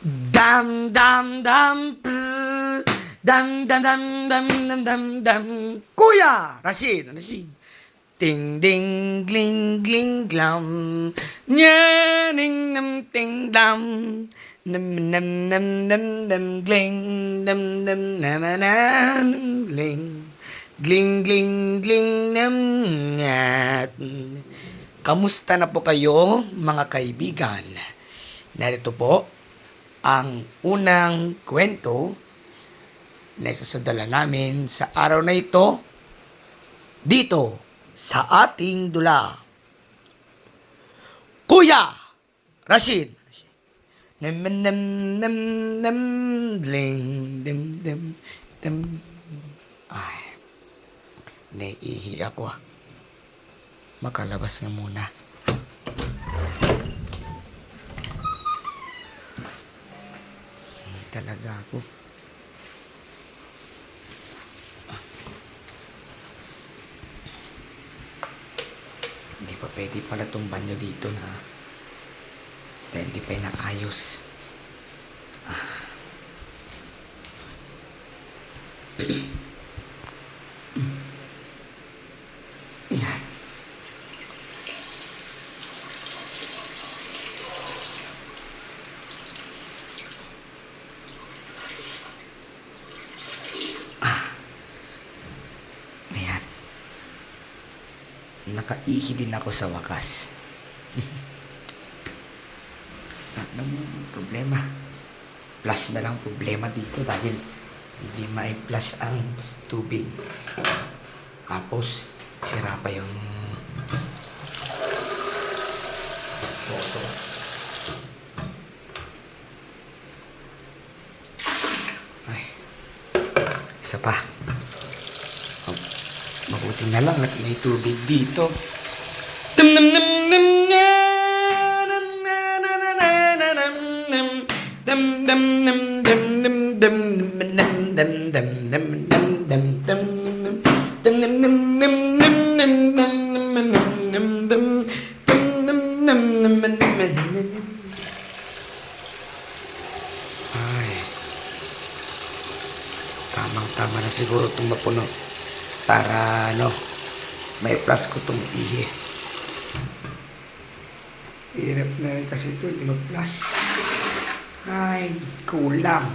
Dam dam dam pss. Dam dam dam dam dam dam dam. Kuya Rashid. Ting ding gling gling glam. Nya ding nam ting dam. Nam nam nam nam nam gling nam nam nam nam gling. Gling gling gling nam ngat. Kamusta na po kayo mga kaibigan? Narito po ang unang kwento na isasadala namin sa araw na ito dito sa ating dula. Kuya Rashid. Nam nam nam nam ding dim dim dim. Ay, naiihi ako. Makalabas nga muna. Talaga ako. Hindi pa pwede pala itong banyo dito na dahil hindi pa inaayos. Yan. Ayan. Nakaihi din ako sa wakas. Ano problema? Plus na lang problema dito dahil hindi mai-plus ang tubig. Tapos, sira pa yung poso. Ay, isa pa. Mabuti na lang at may tubig dito. Dum dum dum dum dum dum dum dum dum dum dum dum dum dum. Ay, tamang-tama na siguro itong mapuno para may plus ko itong ihi. Hirap na rin kasi ito, hindi mag-plus. Ay, kulang.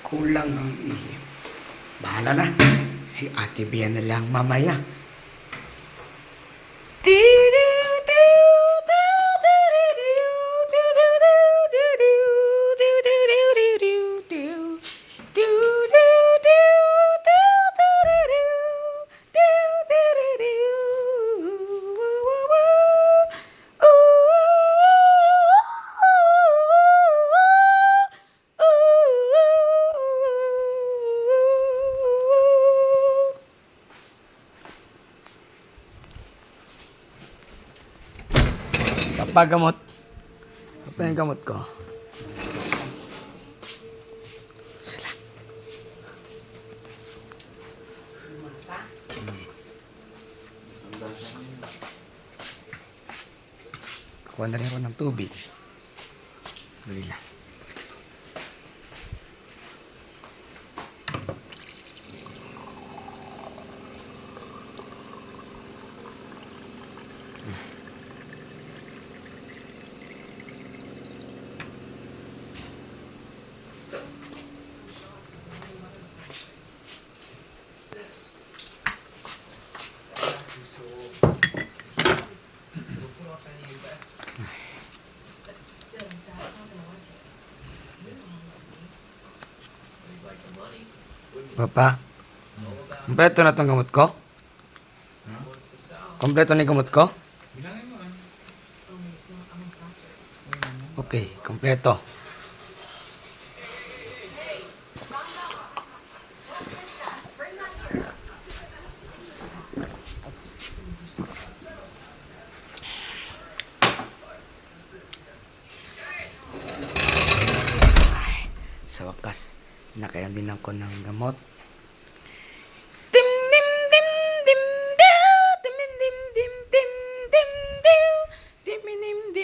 Kulang ang ihi. Bahala na. Si Ate Bea na lang mamaya. Papagamot. Apa yung gamot ko? Sila. Kuha na rin ako ng tubig. Dali na. Papa, kompleto na itong gamot ko? Kompleto na yung gamot ko? Okay, kompleto. Sa wakas, nakainom din ako ng gamot. Dim dim dim dim dim dim dim dim dim dim dim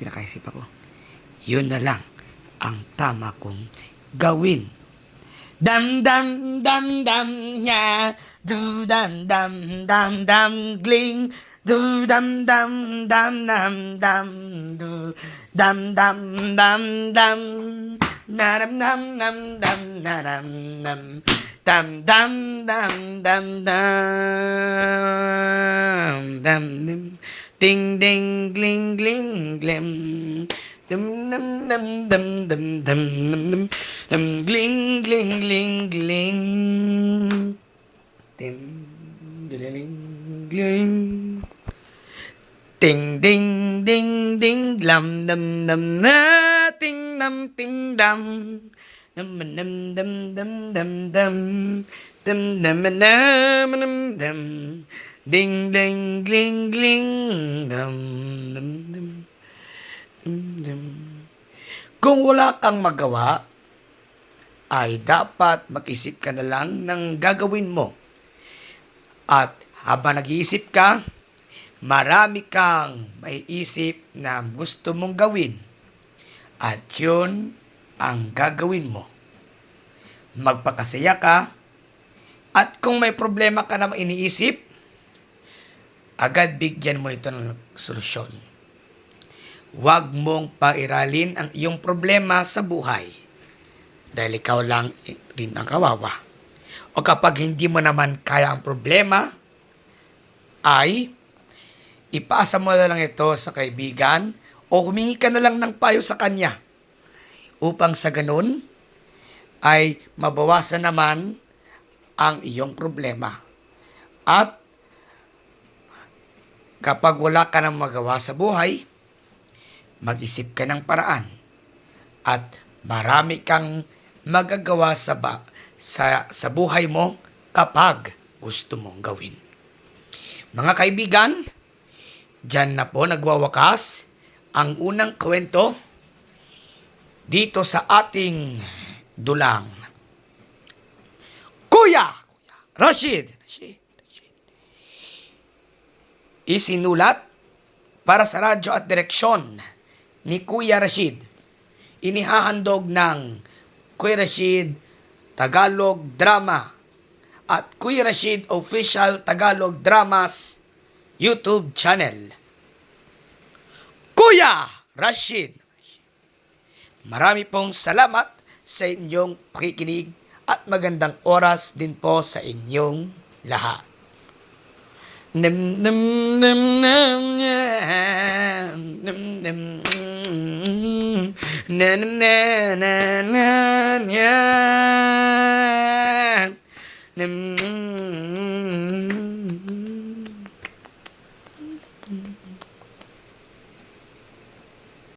tinakaisip ako. Yun na lang ang tama kong gawin. Dam dam dam dam nya, du dam dam dam dam gling, du dam dam dam dam dam, du dam dam dam dam, naram nam nam dam naram nam, dam dam dam dam dam dam dim, ding ding gling gling glim. Dum dum dum dum dum dum dum dum gling gling gling gling dim gling gling ting ding ding ding lam dum dum na ting dum ting dum dum dum dum dum dum dum dum dum dum dum ding ding gling gling dum dum dum. Kung wala kang magawa, ay dapat mag-isip ka na lang ng gagawin mo. At habang nag-iisip ka, marami kang maiisip na gusto mong gawin. At yun ang gagawin mo. Magpakasaya ka, at kung may problema ka na iniisip, agad bigyan mo ito ng solusyon. Huwag mong pairalin ang iyong problema sa buhay dahil ikaw lang rin ang kawawa. O kapag hindi mo naman kaya ang problema, ay ipasa mo na lang ito sa kaibigan o humingi ka na lang ng payo sa kanya upang sa ganun ay mabawasan naman ang iyong problema. At kapag wala ka nang magawa sa buhay, mag-isip ka ng paraan at marami kang magagawa sa buhay mo kapag gusto mong gawin. Mga kaibigan, dyan na po nagwawakas ang unang kwento dito sa ating dulang. Kuya Rashid. Isinulat para sa radyo at direksyon ni Kuya Rashid. Inihahandog ng Kuya Rashid Tagalog Drama at Kuya Rashid Official Tagalog Dramas YouTube channel. Kuya Rashid, marami pong salamat sa inyong pakikinig at magandang oras din po sa inyong lahat. Nam nam nam nam nam nam na na na na na na nam